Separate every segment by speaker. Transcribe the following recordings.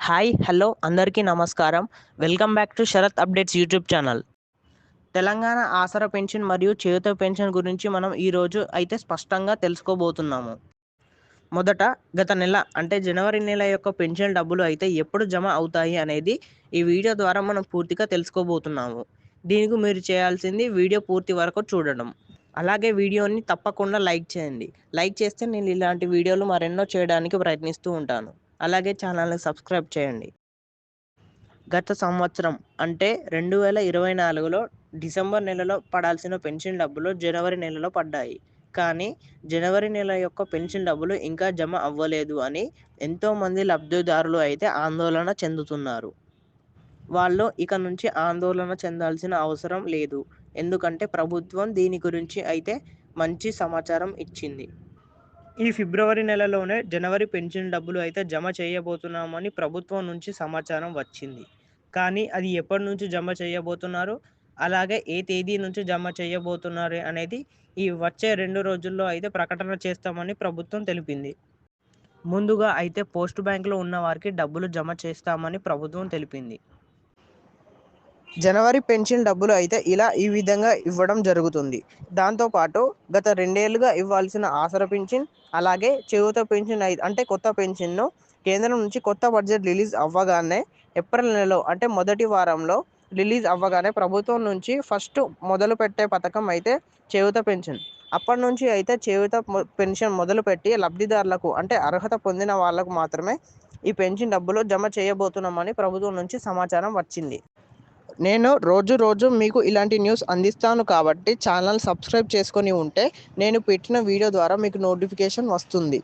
Speaker 1: Hi hello అందరికీ నమస్కారం. Welcome back to Sharath updates YouTube channel. Telangana Aasara pension మరియు చేయూత పెన్షన్ గురించి మనం ఈరోజు అయితే స్పష్టంగా తెలుసుకోబోతున్నాము. మొదట గత నెల అంటే జనవరి నెల యొక్క పెన్షన్ డబ్బులు అయితే ఎప్పుడు జమ అవుతాయి అనేది ఈ వీడియో ద్వారా మనం పూర్తిగా తెలుసుకోబోతున్నాము. దీనికి మీరు చేయాల్సింది వీడియో పూర్తి వరకు చూడడం. అలాగే వీడియోని తప్పకుండా లైక్ చేయండి. లైక్ చేస్తే నేను ఇలాంటి వీడియోలు మరెన్నో చేయడానికి ప్రయత్నిస్తూ ఉంటాను. అలాగే ఛానల్ని సబ్స్క్రైబ్ చేయండి. గత సంవత్సరం అంటే 2024లో డిసెంబర్ నెలలో పడాల్సిన పెన్షన్ డబ్బులు జనవరి నెలలో పడ్డాయి. కానీ జనవరి నెల యొక్క పెన్షన్ డబ్బులు ఇంకా జమ అవ్వలేదు అని ఎంతోమంది లబ్ధిదారులు అయితే ఆందోళన చెందుతున్నారు. వాళ్ళు ఇక నుంచి ఆందోళన చెందాల్సిన అవసరం లేదు. ఎందుకంటే ప్రభుత్వం దీని గురించి అయితే మంచి సమాచారం ఇచ్చింది. ఈ ఫిబ్రవరి నెలలోనే జనవరి పెన్షన్ డబ్బులు అయితే జమ చేయబోతున్నామని ప్రభుత్వం నుంచి సమాచారం వచ్చింది. కానీ అది ఎప్పటి నుంచి జమ చేయబోతున్నారు, అలాగే ఏ తేదీ నుంచి జమ చేయబోతున్నారు అనేది ఈ వచ్చే 2 రోజుల్లో అయితే ప్రకటన చేస్తామని ప్రభుత్వం తెలిపింది. ముందుగా అయితే పోస్ట్ బ్యాంకులో ఉన్న వారికి డబ్బులు జమ చేస్తామని ప్రభుత్వం తెలిపింది. జనవరి పెన్షన్ డబ్బులు అయితే ఈ విధంగా ఇవ్వడం జరుగుతుంది. దాంతోపాటు గత 2 ఏళ్లుగా ఇవ్వాల్సిన ఆసరా పెన్షన్, అలాగే చేయూత పెన్షన్ అంటే కొత్త పెన్షన్ను కేంద్రం నుంచి కొత్త బడ్జెట్ రిలీజ్ అవ్వగానే ఏప్రిల్ నెలలో అంటే మొదటి వారంలో రిలీజ్ అవ్వగానే ప్రభుత్వం నుంచి ఫస్ట్ మొదలుపెట్టే పథకం అయితే చేయూత పెన్షన్. అప్పటి నుంచి అయితే చేయూత పెన్షన్ మొదలుపెట్టి లబ్ధిదారులకు అంటే అర్హత పొందిన వాళ్ళకు మాత్రమే ఈ పెన్షన్ డబ్బులు జమ చేయబోతున్నామని ప్రభుత్వం నుంచి సమాచారం వచ్చింది. నేను రోజు మీకు ఇలాంటి న్యూస్ అందిస్తాను కాబట్టి ఛానల్ సబ్స్క్రైబ్ చేసుకొని ఉంటే నేను పెట్టిన వీడియో ద్వారా మీకు నోటిఫికేషన్ వస్తుంది.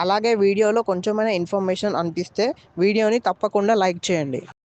Speaker 1: అలాగే వీడియోలో కొంచెమైనా ఇన్ఫర్మేషన్ అనిపిస్తే వీడియోని తప్పకుండా లైక్ చేయండి.